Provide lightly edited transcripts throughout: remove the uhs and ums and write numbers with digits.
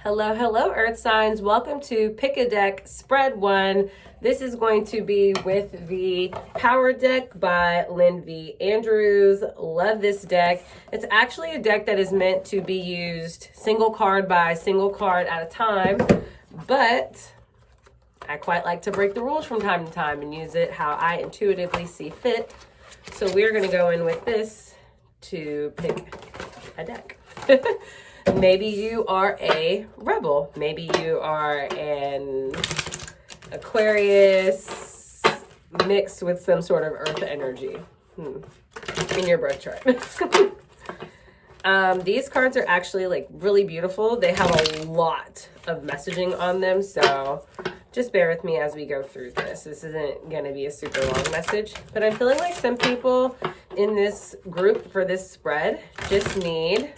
Hello, hello, Earth signs. Welcome to Pick a Deck Spread 1. This is going to be with the Power Deck by Lynn V. Andrews. Love this deck. It's actually a deck that is meant to be used single card by single card at a time, but I quite like to break the rules from time to time and use it how I intuitively see fit. So we're going to go in with this to pick a deck. Maybe you are a rebel. Maybe you are an Aquarius mixed with some sort of earth energy in your birth chart. These cards are actually like really beautiful. They have a lot of messaging on them, so just bear with me as we go through this. This isn't going to be a super long message, but I'm feeling like some people in this group for this spread just need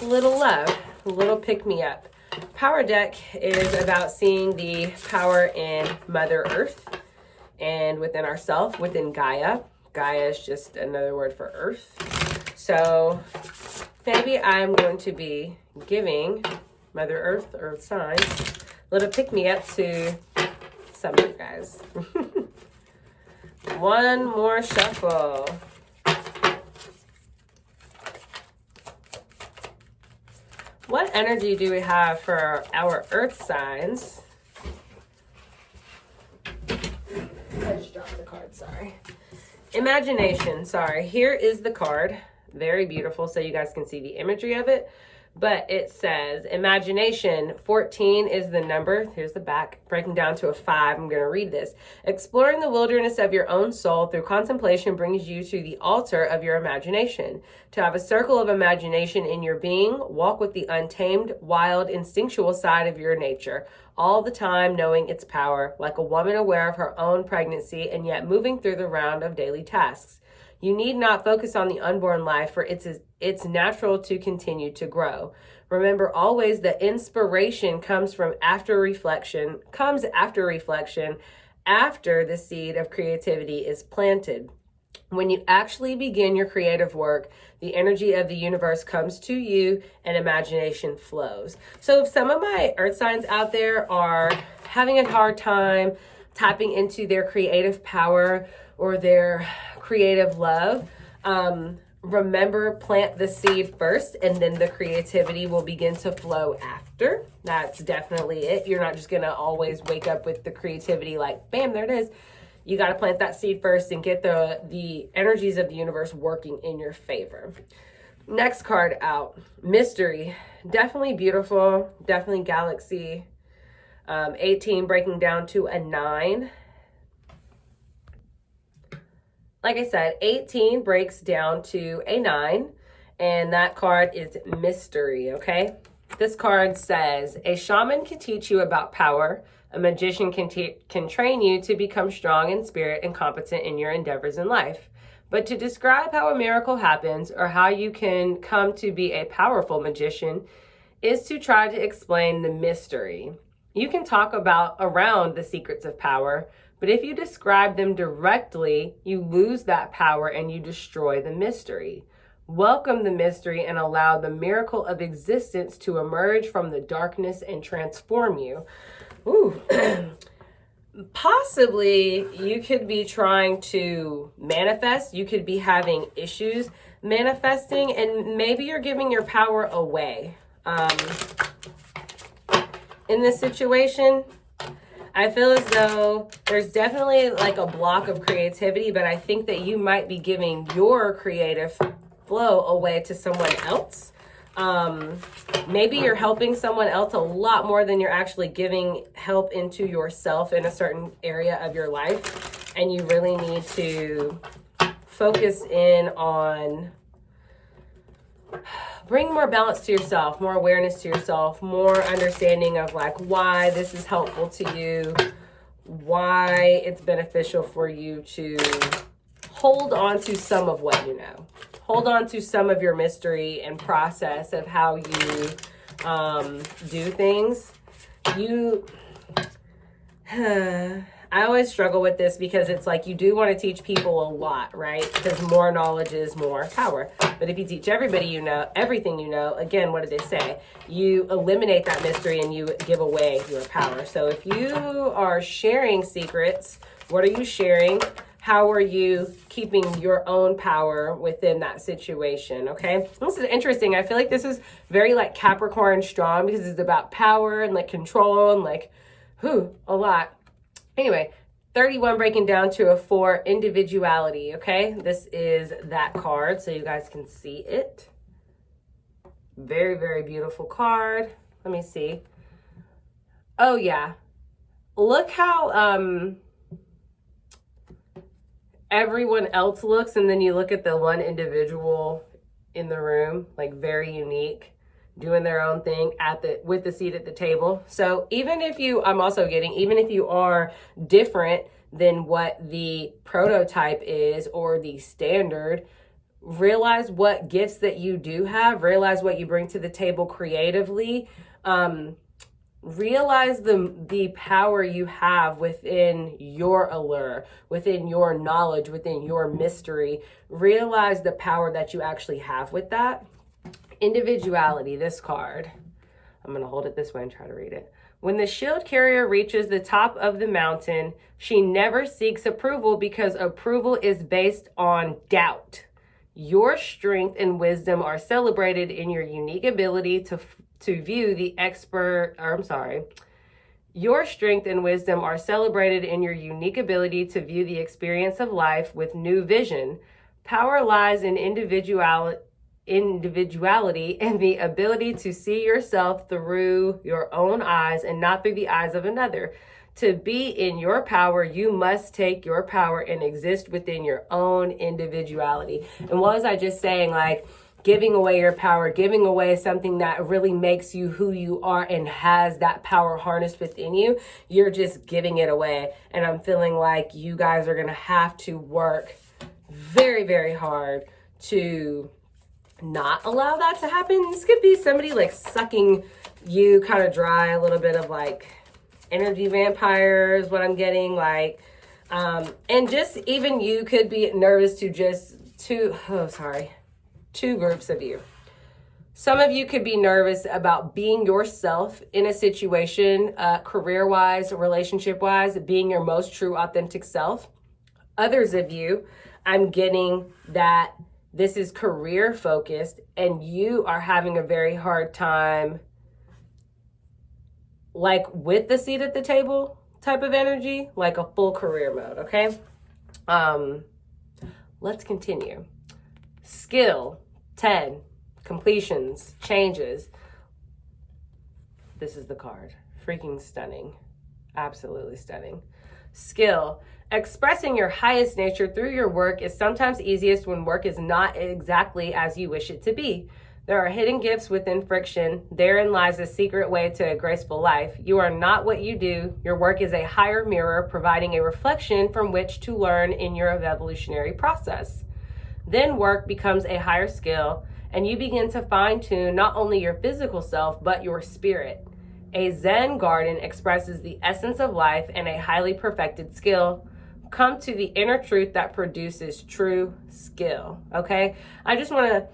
a little love, a little pick-me-up. Power Deck is about seeing the power in Mother Earth and within ourselves, within Gaia. Gaia is just another word for Earth. So maybe I'm going to be giving Mother Earth, Earth signs, a little pick-me-up to some of you guys. One more shuffle. What energy do we have for our earth signs? I just dropped the card, sorry. Imagination, sorry. Here is the card. Very beautiful, so you guys can see the imagery of it. But it says, imagination, 14 is the number. Here's the back, breaking down to a 5. I'm going to read this. Exploring the wilderness of your own soul through contemplation brings you to the altar of your imagination. To have a circle of imagination in your being, walk with the untamed, wild, instinctual side of your nature, all the time knowing its power, like a woman aware of her own pregnancy and yet moving through the round of daily tasks. You need not focus on the unborn life, for it's natural to continue to grow. Remember always that inspiration comes after reflection, after the seed of creativity is planted. When you actually begin your creative work, the energy of the universe comes to you and imagination flows. So if some of my earth signs out there are having a hard time tapping into their creative power or their creative love, remember, plant the seed first and then the creativity will begin to flow after. That's definitely it. You're not just gonna always wake up with the creativity like bam, there it is. You got to plant that seed first and get the energies of the universe working in your favor. Next card out, mystery. Definitely beautiful, definitely galaxy. 18 breaking down to a 9. Like I said, 18 breaks down to a 9, and that card is mystery, okay? This card says, a shaman can teach you about power. A magician can train you to become strong in spirit and competent in your endeavors in life. But to describe how a miracle happens or how you can come to be a powerful magician is to try to explain the mystery. You can talk around the secrets of power, but if you describe them directly, you lose that power and you destroy the mystery. Welcome the mystery and allow the miracle of existence to emerge from the darkness and transform you. Ooh. Possibly you could be trying to manifest. You could be having issues manifesting, and maybe you're giving your power away. In this situation, I feel as though there's definitely like a block of creativity, but I think that you might be giving your creative flow away to someone else. Maybe you're helping someone else a lot more than you're actually giving help into yourself in a certain area of your life. And you really need to focus in on bring more balance to yourself, more awareness to yourself, more understanding of like why this is helpful to you, why it's beneficial for you to hold on to some of what you know. Hold on to some of your mystery and process of how you do things. I always struggle with this because it's like you do want to teach people a lot, right? Because more knowledge is more power. But if you teach everybody you know, everything you know, again, what did they say? You eliminate that mystery and you give away your power. So if you are sharing secrets, what are you sharing? How are you keeping your own power within that situation? Okay, this is interesting. I feel like this is very like Capricorn strong because it's about power and like control and like, a lot. Anyway, 31 breaking down to a 4, individuality. Okay, this is that card so you guys can see it. Very, very beautiful card. Let me see. Oh yeah, look how everyone else looks, and then you look at the one individual in the room, like very unique, doing their own thing with the seat at the table. So even if you, I'm also getting, even if you are different than what the prototype is or the standard, realize what gifts that you do have, realize what you bring to the table creatively, realize the power you have within your allure, within your knowledge, within your mystery. Realize the power that you actually have with that. Individuality, this card. I'm going to hold it this way and try to read it. When the shield carrier reaches the top of the mountain, she never seeks approval because approval is based on doubt. Your strength and wisdom are celebrated in your unique ability to view the Your strength and wisdom are celebrated in your unique ability to view the experience of life with new vision. Power lies in individuality and the ability to see yourself through your own eyes and not through the eyes of another. To be in your power, you must take your power and exist within your own individuality. And what was I just saying? Like, giving away your power, giving away something that really makes you who you are and has that power harnessed within you, you're just giving it away. And I'm feeling like you guys are going to have to work very, very hard to not allow that to happen. This could be somebody like sucking you kind of dry, a little bit of like energy vampires, what I'm getting, like, and just even you could be nervous to just two groups of you. Some of you could be nervous about being yourself in a situation, career-wise, relationship-wise, being your most true, authentic self. Others of you, I'm getting that this is career-focused and you are having a very hard time, like with the seat at the table type of energy, like a full career mode, okay? Let's continue. Skill, 10, completions, changes. This is the card. Freaking stunning. Absolutely stunning. Skill, expressing your highest nature through your work is sometimes easiest when work is not exactly as you wish it to be. There are hidden gifts within friction. Therein lies a secret way to a graceful life. You are not what you do. Your work is a higher mirror, providing a reflection from which to learn in your evolutionary process. Then work becomes a higher skill, and you begin to fine-tune not only your physical self, but your spirit. A Zen garden expresses the essence of life and a highly perfected skill. Come to the inner truth that produces true skill, okay? I just want to...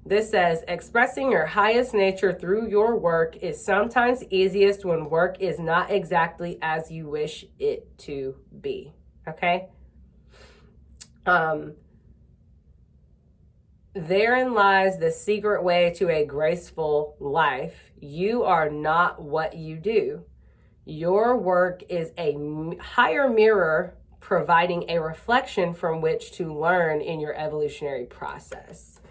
This says, expressing your highest nature through your work is sometimes easiest when work is not exactly as you wish it to be, okay? Therein lies the secret way to a graceful life. You are not what you do. Your work is a higher mirror, providing a reflection from which to learn in your evolutionary process.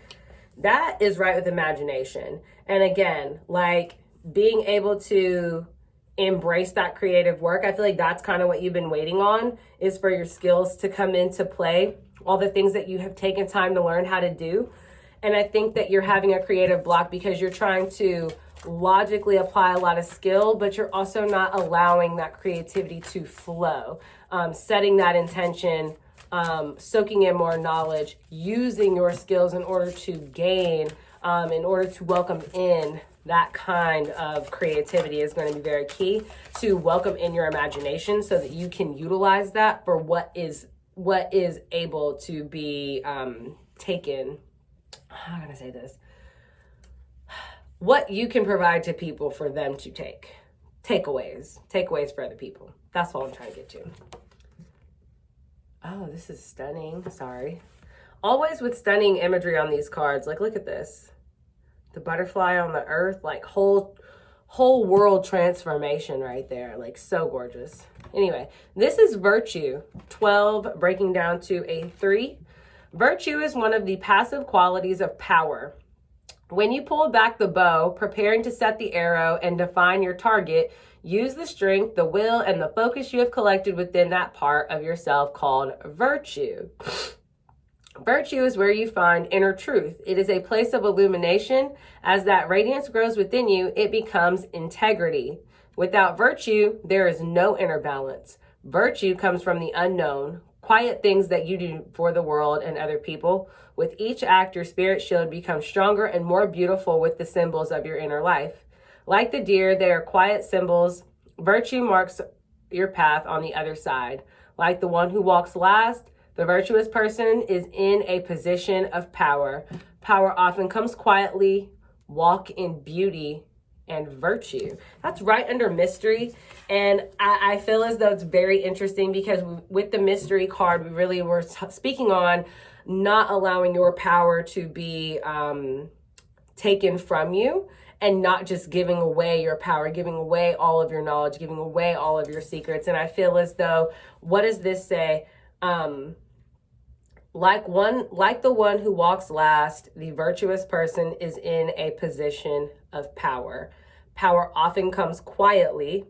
That is right with imagination. And again, like being able to embrace that creative work. I feel like that's kind of what you've been waiting on, is for your skills to come into play, all the things that you have taken time to learn how to do. And I think that you're having a creative block because you're trying to logically apply a lot of skill, but you're also not allowing that creativity to flow, setting that intention, soaking in more knowledge, using your skills in order to gain in order to welcome in that kind of creativity is going to be very key, to welcome in your imagination so that you can utilize that for what is able to be taken. How am I going to say this? What you can provide to people for them to take. Takeaways for other people. That's all I'm trying to get to. Oh, this is stunning. Sorry. Always with stunning imagery on these cards. Like, look at this. The butterfly on the earth, like whole world transformation right there. Like, so gorgeous. Anyway, this is Virtue 12 breaking down to a 3. Virtue is one of the passive qualities of power. When you pull back the bow, preparing to set the arrow and define your target, use the strength, the will, and the focus you have collected within that part of yourself called virtue. Virtue is where you find inner truth. It is a place of illumination. As that radiance grows within you, it becomes integrity. Without virtue, there is no inner balance. Virtue comes from the unknown, quiet things that you do for the world and other people. With each act, your spirit shield becomes stronger and more beautiful with the symbols of your inner life. Like the deer, they are quiet symbols. Virtue marks your path on the other side. Like the one who walks last, the virtuous person is in a position of power. Power often comes quietly. Walk in beauty and virtue. That's right under mystery. And I feel as though it's very interesting because with the mystery card, we really were speaking on not allowing your power to be taken from you, and not just giving away your power, giving away all of your knowledge, giving away all of your secrets. And I feel as though, what does this say? Like the one who walks last, the virtuous person is in a position of power. Power often comes quietly.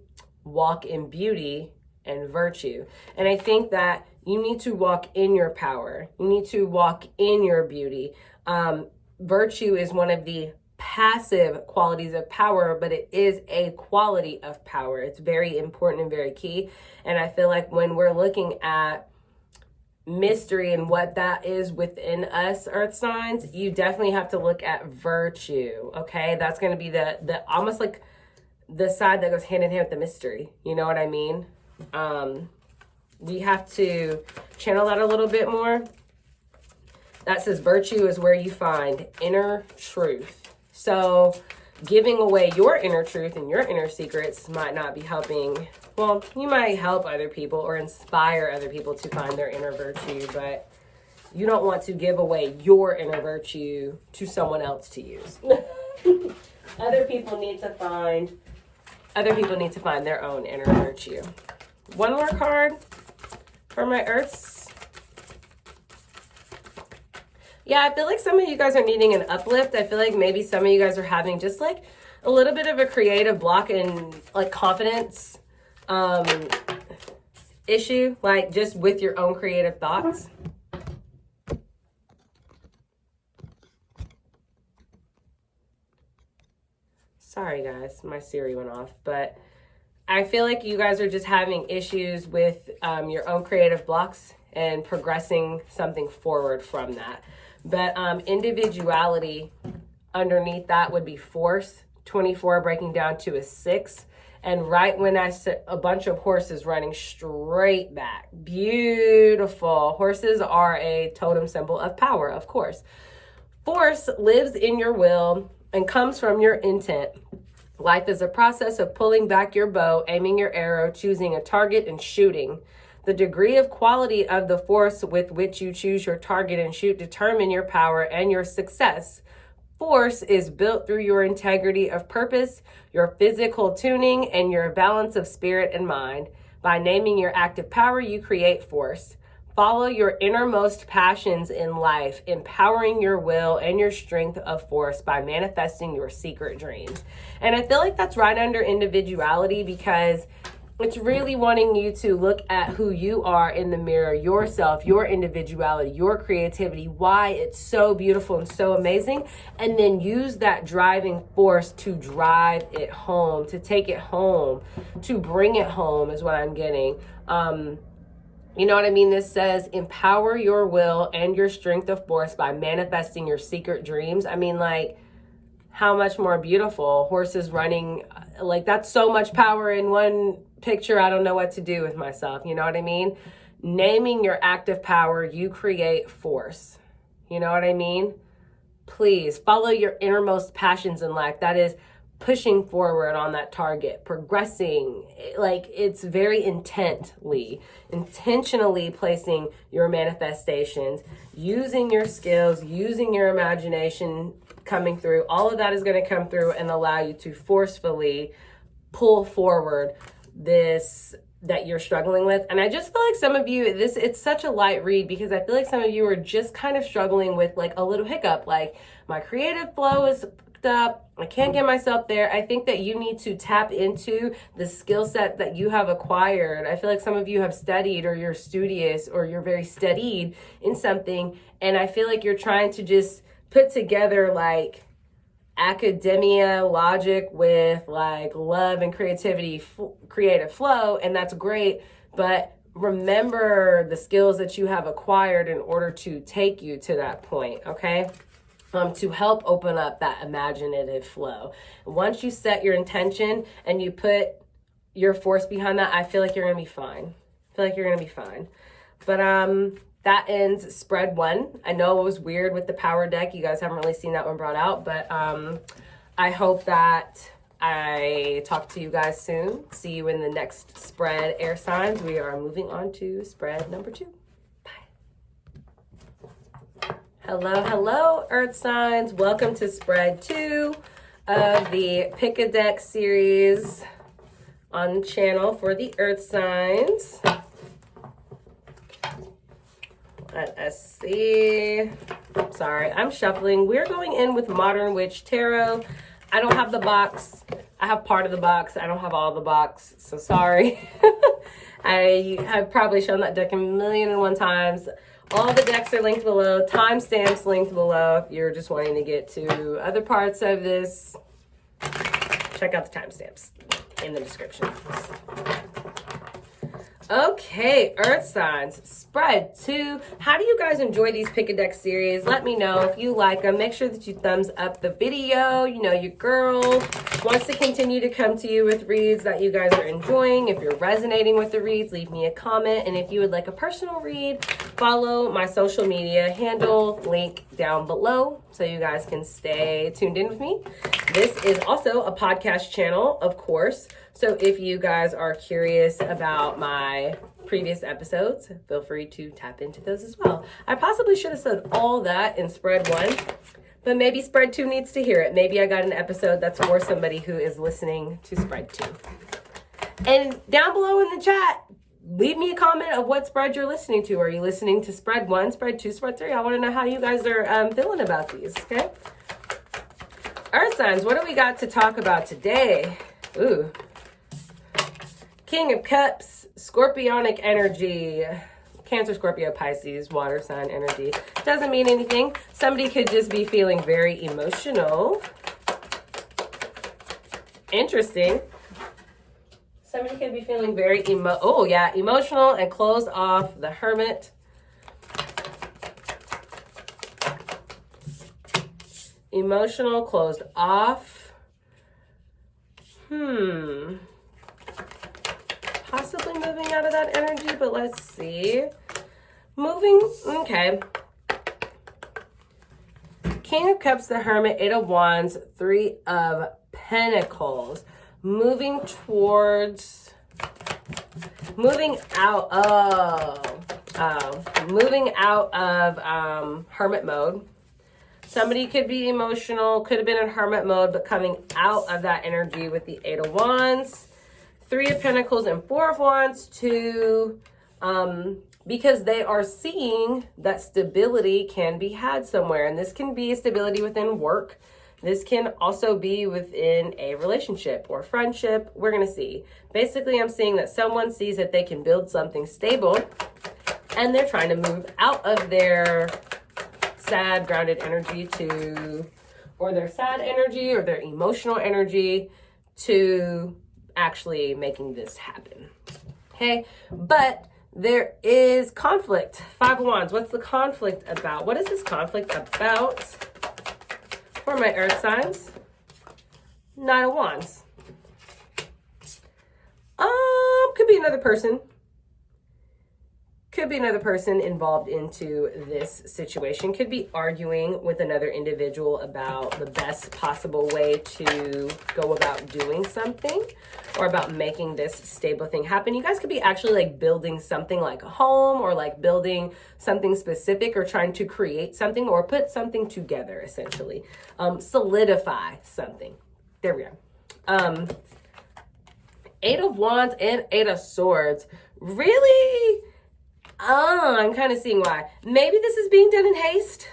Walk in beauty and virtue. And I think that you need to walk in your power. You need to walk in your beauty. Virtue is one of the passive qualities of power, but it is a quality of power. It's very important and very key. And I feel like when we're looking at mystery and what that is within us, earth signs, you definitely have to look at virtue. Okay, that's going to be the almost like the side that goes hand in hand with the mystery. You know what I mean? We have to channel that a little bit more. That says virtue is where you find inner truth. So giving away your inner truth and your inner secrets might not be helping. Well, you might help other people or inspire other people to find their inner virtue, but you don't want to give away your inner virtue to someone else to use. Other people need to find their own inner virtue. One more card for my earths. Yeah, I feel like some of you guys are needing an uplift. I feel like maybe some of you guys are having just like a little bit of a creative block and like confidence issue, like just with your own creative thoughts. Sorry guys, my Siri went off, but I feel like you guys are just having issues with your own creative blocks and progressing something forward from that. But individuality underneath that would be force, 24 breaking down to a 6. And right when I said a bunch of horses running straight back. Beautiful. Horses are a totem symbol of power, of course. Force lives in your will and comes from your intent. Life is a process of pulling back your bow, aiming your arrow, choosing a target, and shooting. The degree of quality of the force with which you choose your target and shoot determine your power and your success. Force is built through your integrity of purpose, your physical tuning, and your balance of spirit and mind. By naming your active power, you create force. Follow your innermost passions in life, empowering your will and your strength of force by manifesting your secret dreams. And I feel like that's right under individuality, because it's really wanting you to look at who you are in the mirror, yourself, your individuality, your creativity, why it's so beautiful and so amazing, and then use that driving force to drive it home, to take it home, to bring it home is what I'm getting. You know what I mean? This says empower your will and your strength of force by manifesting your secret dreams. I mean, like, how much more beautiful. Horses running, like that's so much power in one picture. I don't know what to do with myself. You know what I mean? Naming your active power, you create force. You know what I mean? Please follow your innermost passions in life. That is pushing forward on that target, progressing, like it's very intentionally placing your manifestations, using your skills, using your imagination coming through. All of that is going to come through and allow you to forcefully pull forward this that you're struggling with. And I just feel like some of you, it's such a light read, because I feel like some of you are just kind of struggling with like a little hiccup, like my creative flow is up, I can't get myself there. I think that you need to tap into the skill set that you have acquired. I feel like some of you have studied, or you're studious, or you're very studied in something, and I feel like you're trying to just put together like academia logic with like love and creativity, creative flow, and that's great, but remember the skills that you have acquired in order to take you to that point, okay? To help open up that imaginative flow. Once you set your intention and you put your force behind that, I feel like you're gonna be fine. But that ends spread 1. I know it was weird with the power deck. You guys haven't really seen that one brought out, but I hope that I talk to you guys soon. See you in the next spread, air signs. We are moving on to spread number 2. Hello, earth signs. Welcome to spread 2 of the Pick a Deck series on the channel for the earth signs. Let us see. Sorry, I'm shuffling. We're going in with Modern Witch Tarot. I don't have the box. I have part of the box. I don't have all the box, so sorry. I have probably shown that deck 1,000,001 times. All the decks are linked below, timestamps linked below. If you're just wanting to get to other parts of this, check out the timestamps in the description. Okay, earth signs, spread 2. How do you guys enjoy these Pick a Deck series? Let me know if you like them. Make sure that you thumbs up the video. You know your girl wants to continue to come to you with reads that you guys are enjoying. If you're resonating with the reads, leave me a comment. And if you would like a personal read, follow my social media handle, link down below, so you guys can stay tuned in with me. This is also a podcast channel, of course. So if you guys are curious about my previous episodes, feel free to tap into those as well. I possibly should have said all that in spread 1, but maybe spread 2 needs to hear it. Maybe I got an episode that's for somebody who is listening to spread 2. And down below in the chat, leave me a comment of what spread you're listening to. Are you listening to spread 1, spread 2, spread 3? I want to know how you guys are feeling about these, okay? Earth signs, what do we got to talk about today? Ooh. King of Cups, Scorpionic energy, Cancer, Scorpio, Pisces, water sign energy. Doesn't mean anything. Somebody could just be feeling very emotional. Interesting. Somebody could be feeling very emotional and closed off. The Hermit. Emotional, closed off. Possibly moving out of that energy, but let's see. Moving, okay. King of Cups, the Hermit, 8 of Wands, 3 of Pentacles. Moving towards, moving out of Hermit mode. Somebody could be emotional, could have been in Hermit mode, but coming out of that energy with the 8 of Wands. 3 of Pentacles and 4 of Wands because they are seeing that stability can be had somewhere. And this can be stability within work. This can also be within a relationship or friendship. We're going to see. Basically, I'm seeing that someone sees that they can build something stable and they're trying to move out of their sad, grounded energy or their sad energy or their emotional energy to actually making this happen. Okay, but there is conflict. 5 of Wands. What's the conflict about? What is this conflict about for my earth signs? Nine of Wands. Could be another person. Could be another person involved into this situation. Could be arguing with another individual about the best possible way to go about doing something or about making this stable thing happen. You guys could be actually like building something like a home or like building something specific or trying to create something or put something together essentially. Solidify something. There we go. Eight of Wands and Eight of Swords. Really? I'm kind of seeing why. Maybe this is being done in haste.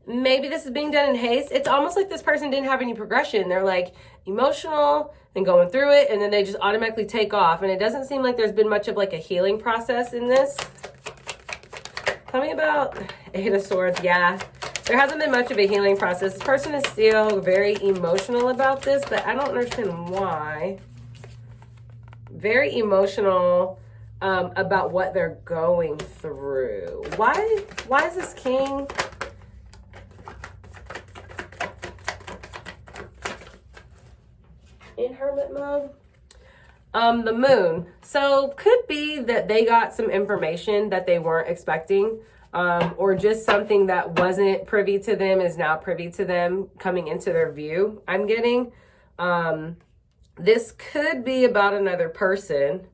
Maybe this is being done in haste. It's almost like this person didn't have any progression. They're like emotional and going through it, and then they just automatically take off. And it doesn't seem like there's been much of like a healing process in this. Tell me about Eight of Swords. Yeah, there hasn't been much of a healing process. This person is still very emotional about this, but I don't understand why. Very emotional about what they're going through. Why is this King? In Hermit mode? The Moon. So could be that they got some information that they weren't expecting, or just something that wasn't privy to them is now privy to them coming into their view. I'm getting, this could be about another person.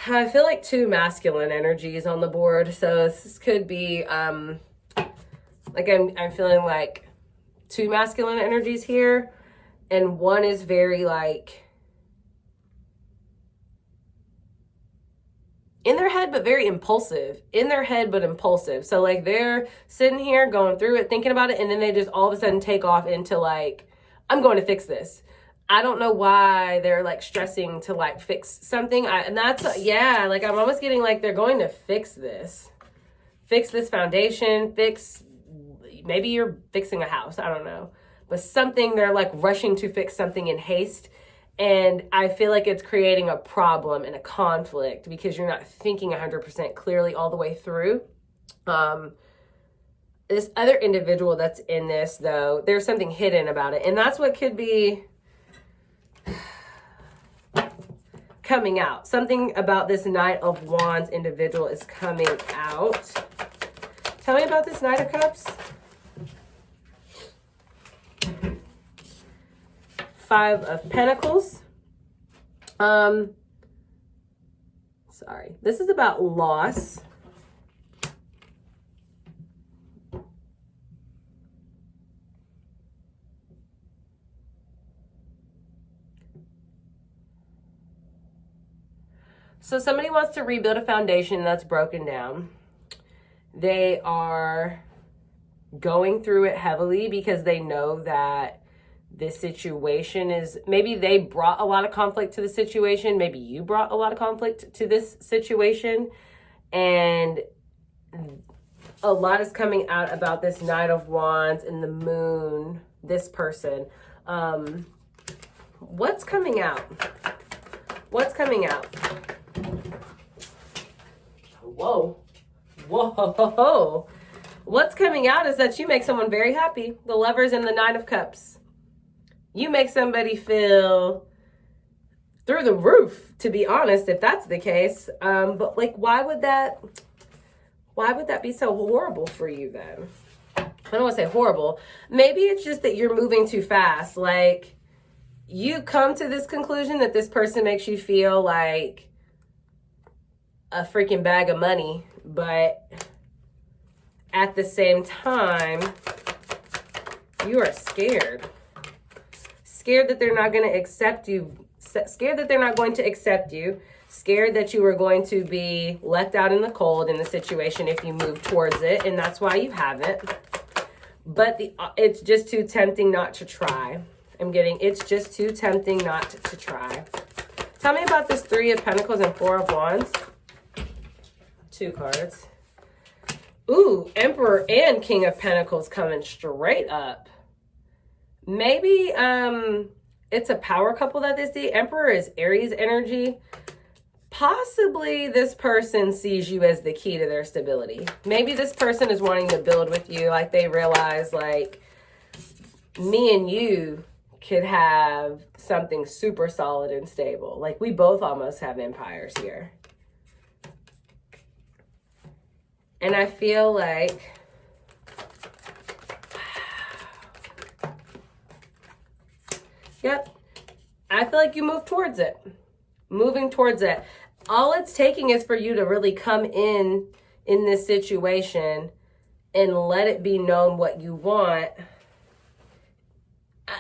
I feel like two masculine energies on the board. So this could be, like I'm feeling like two masculine energies here. And one is very like in their head, but very impulsive. In their head, but impulsive. So like they're sitting here going through it, thinking about it. And then they just all of a sudden take off into like, I'm going to fix this. I don't know why they're like stressing to like fix something. And that's, yeah, like I'm almost getting like they're going to fix this foundation, maybe you're fixing a house. I don't know, but something they're like rushing to fix something in haste. And I feel like it's creating a problem and a conflict because you're not thinking 100% clearly all the way through. This other individual that's in this though, there's something hidden about it. And that's what could be coming out. Something about this Knight of Wands individual is coming out. Tell me about this Knight of Cups. Five of Pentacles. Sorry. This is about loss. So somebody wants to rebuild a foundation that's broken down. They are going through it heavily because they know that this situation is, maybe they brought a lot of conflict to the situation. Maybe you brought a lot of conflict to this situation. And a lot is coming out about this Knight of Wands and the Moon, this person. What's coming out? What's coming out? Whoa. Whoa. What's coming out is that you make someone very happy. The Lovers and the Nine of Cups. You make somebody feel through the roof, to be honest, if that's the case. But like, why would that be so horrible for you then? I don't want to say horrible. Maybe it's just that you're moving too fast. Like, you come to this conclusion that this person makes you feel like a freaking bag of money, but at the same time, you are scared. Scared that they're not going to accept you. Scared that they're not going to accept you. Scared that you are going to be left out in the cold in the situation if you move towards it, and that's why you haven't. But it's just too tempting not to try. It's just too tempting not to try. Tell me about this Three of Pentacles and Four of Wands. Two cards. Ooh, Emperor and King of Pentacles coming straight up. Maybe it's a power couple that they see. Emperor is Aries energy. Possibly this person sees you as the key to their stability. Maybe this person is wanting to build with you. Like they realize like me and you could have something super solid and stable. Like we both almost have empires here. And I feel like yep. I feel like you move towards it. Moving towards it. All it's taking is for you to really come in this situation and let it be known what you want.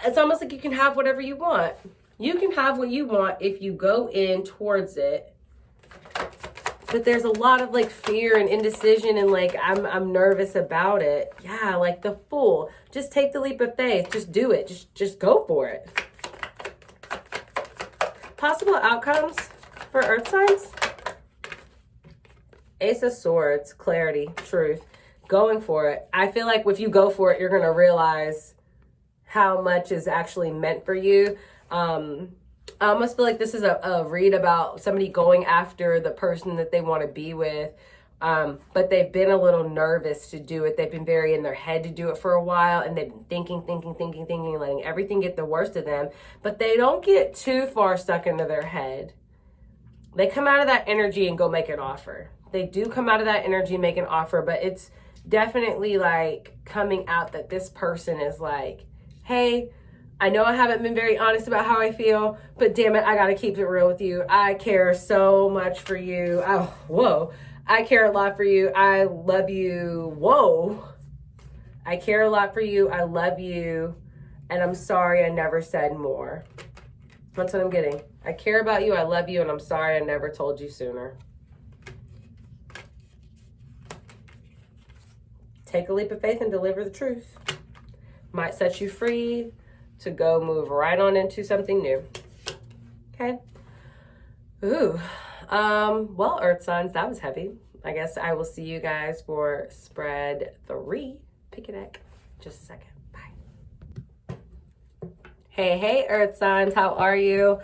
It's almost like you can have whatever you want. You can have what you want if you go in towards it. But there's a lot of like fear and indecision and like I'm nervous about it. Yeah, like the Fool. Just take the leap of faith. Just do it. Just go for it. Possible outcomes for Earth signs? Ace of Swords, clarity, truth. Going for it. I feel like if you go for it, you're going to realize how much is actually meant for you. I almost feel like this is a read about somebody going after the person that they want to be with. But they've been a little nervous to do it. They've been very in their head to do it for a while. And they've been thinking, letting everything get the worst of them. But they don't get too far stuck into their head. They come out of that energy and go make an offer. They do come out of that energy and make an offer. But it's definitely like coming out that this person is like, hey, I know I haven't been very honest about how I feel, but damn it, I got to keep it real with you. I care so much for you. Oh, whoa. I care a lot for you. I love you. Whoa. I care a lot for you. I love you. And I'm sorry I never said more. That's what I'm getting. I care about you. I love you. And I'm sorry I never told you sooner. Take a leap of faith and deliver the truth. Might set you free to go move right on into something new. Okay. Ooh. Well, Earth signs, that was heavy. I guess I will see you guys for spread 3. Pick a deck. Just a second. Bye. Hey, Earth signs. How are you?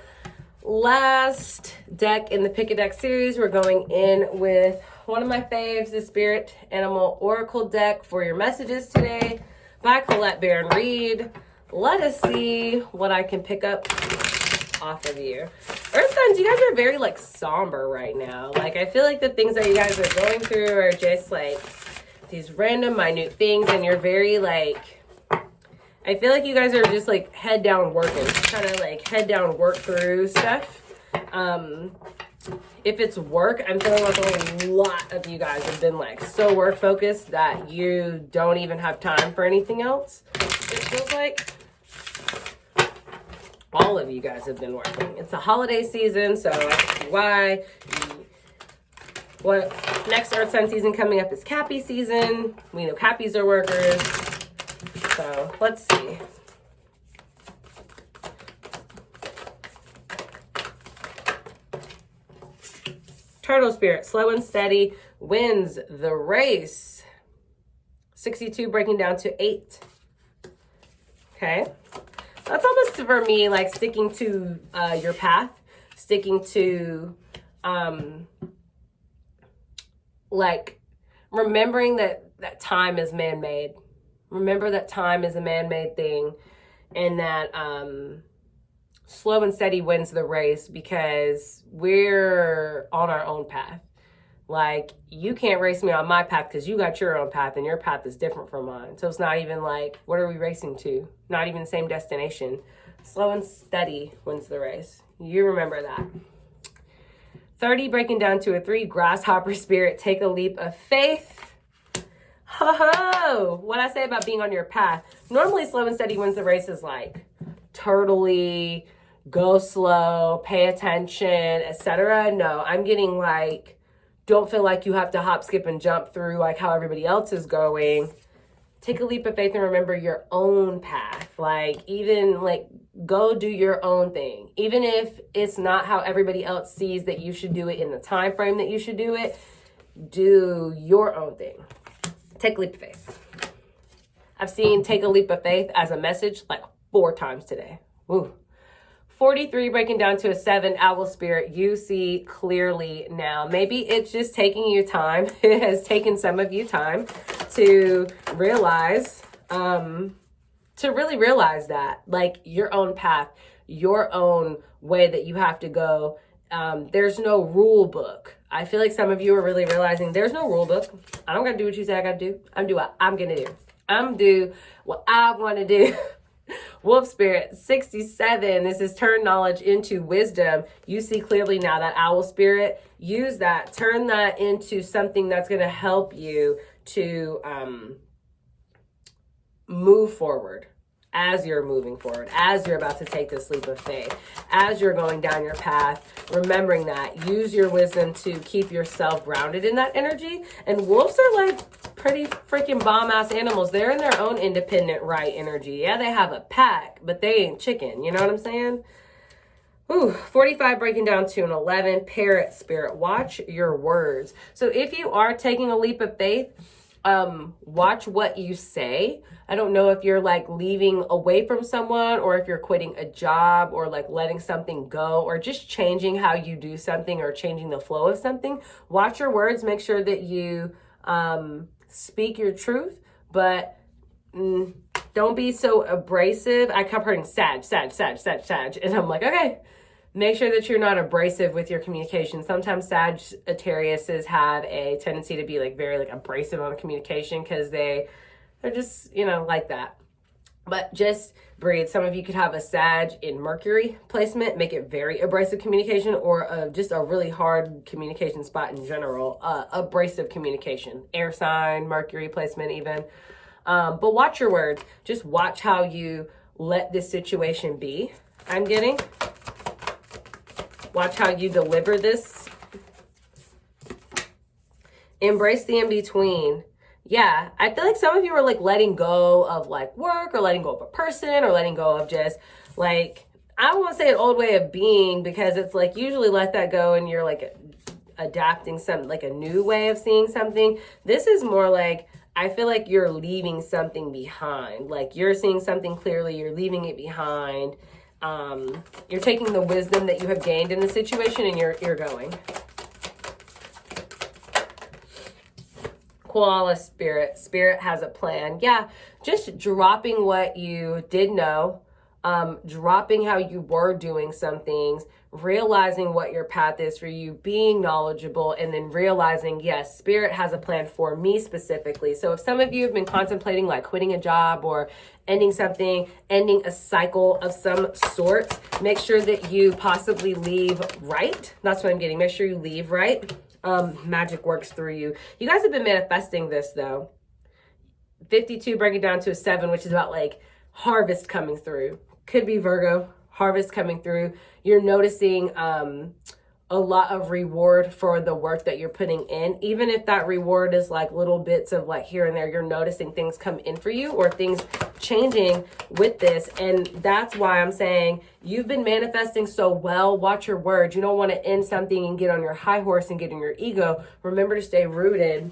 Last deck in the Pick a Deck series. We're going in with one of my faves, the Spirit Animal Oracle deck for your messages today by Colette Baron Reed. Let us see what I can pick up off of you. Earth signs, you guys are very like somber right now. Like I feel like the things that you guys are going through are just like these random minute things, and you're very like, I feel like you guys are just like head down working, kind of like head down work through stuff. If it's work, I'm feeling like a lot of you guys have been like so work focused that you don't even have time for anything else. It feels like all of you guys have been working. It's a holiday season, so I can see why. What next Earth sign season coming up is Cappy season. We know Cappies are workers. So let's see. Turtle Spirit, slow and steady, wins the race. 62 breaking down to 8. Okay. That's almost for me like sticking to your path, sticking to like remembering that time is man-made. Remember that time is a man-made thing, and that slow and steady wins the race because we're on our own path. Like, you can't race me on my path because you got your own path and your path is different from mine. So it's not even like, what are we racing to? Not even the same destination. Slow and steady wins the race. You remember that. 30 breaking down to a 3. Grasshopper Spirit, take a leap of faith. Ho ho! What I say about being on your path. Normally slow and steady wins the race is like turtly, go slow, pay attention, etc. No, I'm getting like, don't feel like you have to hop, skip, and jump through like how everybody else is going. Take a leap of faith and remember your own path. Like, even like go do your own thing. Even if it's not how everybody else sees that you should do it in the time frame that you should do it, do your own thing. Take a leap of faith. I've seen take a leap of faith as a message like 4 times today. Woo. 43 breaking down to a 7. Owl Spirit, you see clearly now. Maybe it's just taking you time. It has taken some of you time to realize to really realize that, like, your own path, your own way that you have to go. There's no rule book. I feel like some of you are really realizing there's no rule book. I don't got to do what you say I got to do. I'm do what I'm going to do. I'm do what I want to do. Wolf Spirit 67. This is turn knowledge into wisdom. You see clearly now. That Owl Spirit, use that. Turn that into something that's going to help you to move forward. As you're moving forward, as you're about to take this leap of faith, as you're going down your path, remembering that, use your wisdom to keep yourself grounded in that energy. And wolves are like pretty freaking bomb ass animals. They're in their own independent right energy. Yeah, they have a pack, but they ain't chicken. You know what I'm saying? Ooh, 45 breaking down to an 11. Parrot Spirit, watch your words. So if you are taking a leap of faith, watch what you say. I don't know if you're like leaving away from someone, or if you're quitting a job, or like letting something go, or just changing how you do something, or changing the flow of something. Watch your words. Make sure that you speak your truth, but don't be so abrasive. I kept hearing Sag, and I'm like, okay. Make sure that you're not abrasive with your communication. Sometimes Sagittariuses have a tendency to be like very like abrasive on communication because they're just, you know, like that. But just breathe. Some of you could have a Sag in Mercury placement, make it very abrasive communication, or just a really hard communication spot in general. Abrasive communication, air sign, Mercury placement even. But watch your words. Just watch how you let this situation be. I'm getting. Watch how you deliver this. Embrace the in-between. Yeah, I feel like some of you are like letting go of like work, or letting go of a person, or letting go of just like, I don't want to say an old way of being, because it's like usually let that go and you're like adapting some, like a new way of seeing something. This is more like, I feel like you're leaving something behind. Like you're seeing something clearly, you're leaving it behind. You're taking the wisdom that you have gained in the situation and you're going. Koala Spirit has a plan. Yeah, just dropping what you did know, dropping how you were doing some things, realizing what your path is for you, being knowledgeable, and then realizing, yes, Spirit has a plan for me specifically. So if some of you have been contemplating like quitting a job, or ending something, ending a cycle of some sort, make sure that you possibly leave right. That's what I'm getting. Make sure you leave right. Magic works through you. You guys have been manifesting this though. 52 breaking down to a 7, which is about like harvest coming through. Could be Virgo. Harvest coming through. You're noticing a lot of reward for the work that you're putting in. Even if that reward is like little bits of like here and there, you're noticing things come in for you, or things changing with this. And that's why I'm saying you've been manifesting so well. Watch your words. You don't want to end something and get on your high horse and get in your ego. Remember to stay rooted.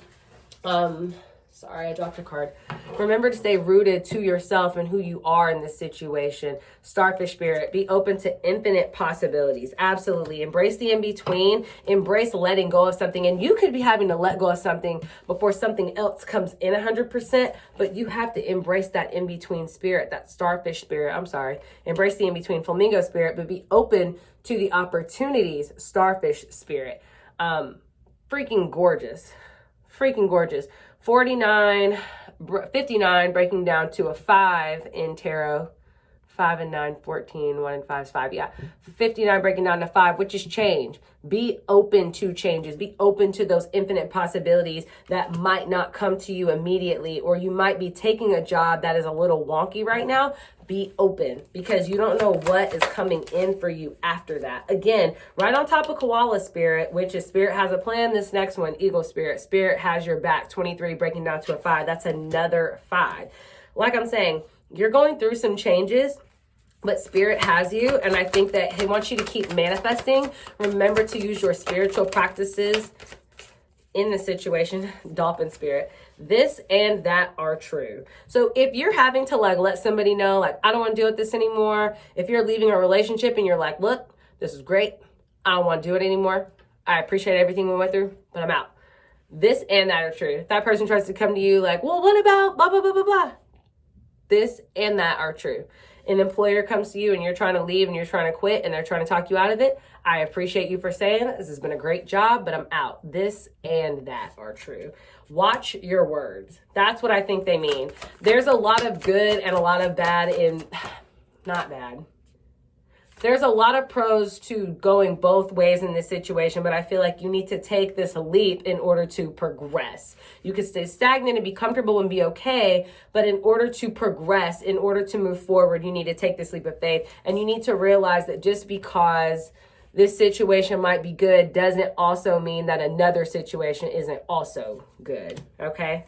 Sorry, I dropped a card. Remember to stay rooted to yourself and who you are in this situation. Starfish Spirit, be open to infinite possibilities. Absolutely. Embrace the in-between. Embrace letting go of something. And you could be having to let go of something before something else comes in 100%, but you have to embrace that in-between spirit, that starfish spirit. I'm sorry. Embrace the in-between flamingo spirit, but be open to the opportunities. Starfish Spirit. Freaking gorgeous. Freaking gorgeous. 59 breaking down to a 5 in tarot. 5 and 9, 14, 1 and 5 is 5. Yeah. 59 breaking down to 5, which is change. Be open to changes. Be open to those infinite possibilities that might not come to you immediately, or you might be taking a job that is a little wonky right now. Be open, because you don't know what is coming in for you after that. Again, right on top of Koala Spirit, which is Spirit has a plan. This next one, Eagle Spirit. Spirit has your back. 23 breaking down to a 5. That's another 5. Like I'm saying, you're going through some changes, but Spirit has you, and I think that he wants you to keep manifesting. Remember to use your spiritual practices in the situation. Dolphin Spirit. This and that are true. So if you're having to like let somebody know, like, I don't want to deal with this anymore. If you're leaving a relationship and you're like, look, this is great, I don't want to do it anymore. I appreciate everything we went through, but I'm out. This and that are true. If that person tries to come to you like, well, what about blah, blah, blah, blah, blah. This and that are true. An employer comes to you and you're trying to leave and you're trying to quit and they're trying to talk you out of it. I appreciate you for saying this has been a great job, but I'm out. This and that are true. Watch your words. That's what I think they mean. There's a lot of good and a lot of bad in, not bad. There's a lot of pros to going both ways in this situation, but I feel like you need to take this leap in order to progress. You can stay stagnant and be comfortable and be okay, but in order to progress, in order to move forward, you need to take this leap of faith. And you need to realize that just because this situation might be good doesn't also mean that another situation isn't also good, okay?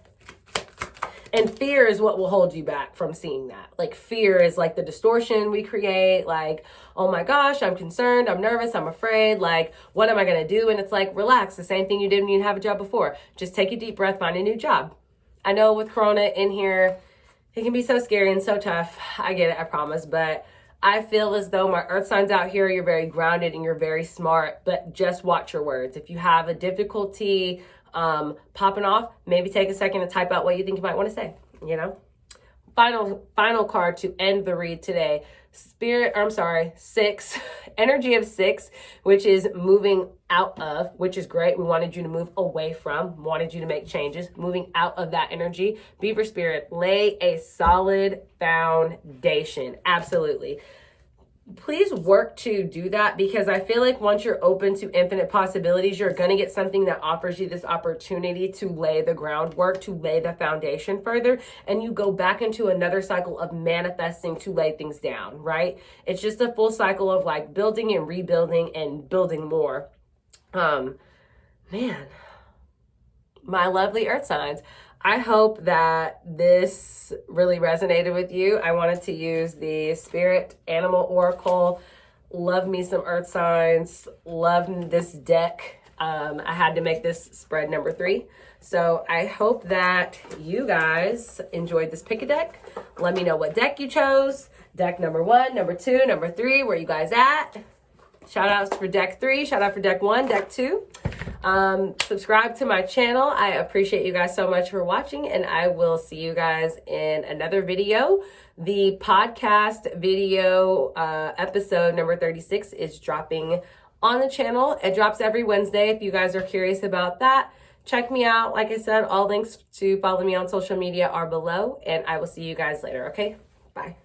And fear is what will hold you back from seeing that. Like, fear is like the distortion we create. Like, oh my gosh, I'm concerned, I'm nervous, I'm afraid. Like, what am I going to do? And it's like, relax. The same thing you did when you didn't have a job before. Just take a deep breath, find a new job. I know with Corona in here, it can be so scary and so tough. I get it, I promise. But I feel as though my earth signs out here, you're very grounded and you're very smart, but just watch your words. If you have a difficulty popping off, maybe take a second to type out what you think you might want to say, you know? Final card to end the read today. 6, energy of 6, which is moving out of, which is great. We wanted you to move away from, wanted you to make changes, moving out of that energy. Beaver spirit, lay a solid foundation. Absolutely. Please work to do that, because I feel like once you're open to infinite possibilities, you're going to get something that offers you this opportunity to lay the groundwork, to lay the foundation further, and you go back into another cycle of manifesting to lay things down, right? It's just a full cycle of like building and rebuilding and building more. Man, my lovely earth signs, I hope that this really resonated with you. I wanted to use the Spirit Animal Oracle. Love me some earth signs. Love this deck. I had to make this spread number 3. So I hope that you guys enjoyed this pick a deck. Let me know what deck you chose. Deck number 1, number 2, number 3. Where you guys at? Shout outs for deck 3. Shout out for deck 1, deck 2. Subscribe to my channel. I appreciate you guys so much for watching, and I will see you guys in another video. The podcast video episode number 36 is dropping on the channel. It drops every Wednesday. If you guys are curious about that, check me out. Like I said, all links to follow me on social media are below, and I will see you guys later. Okay, bye.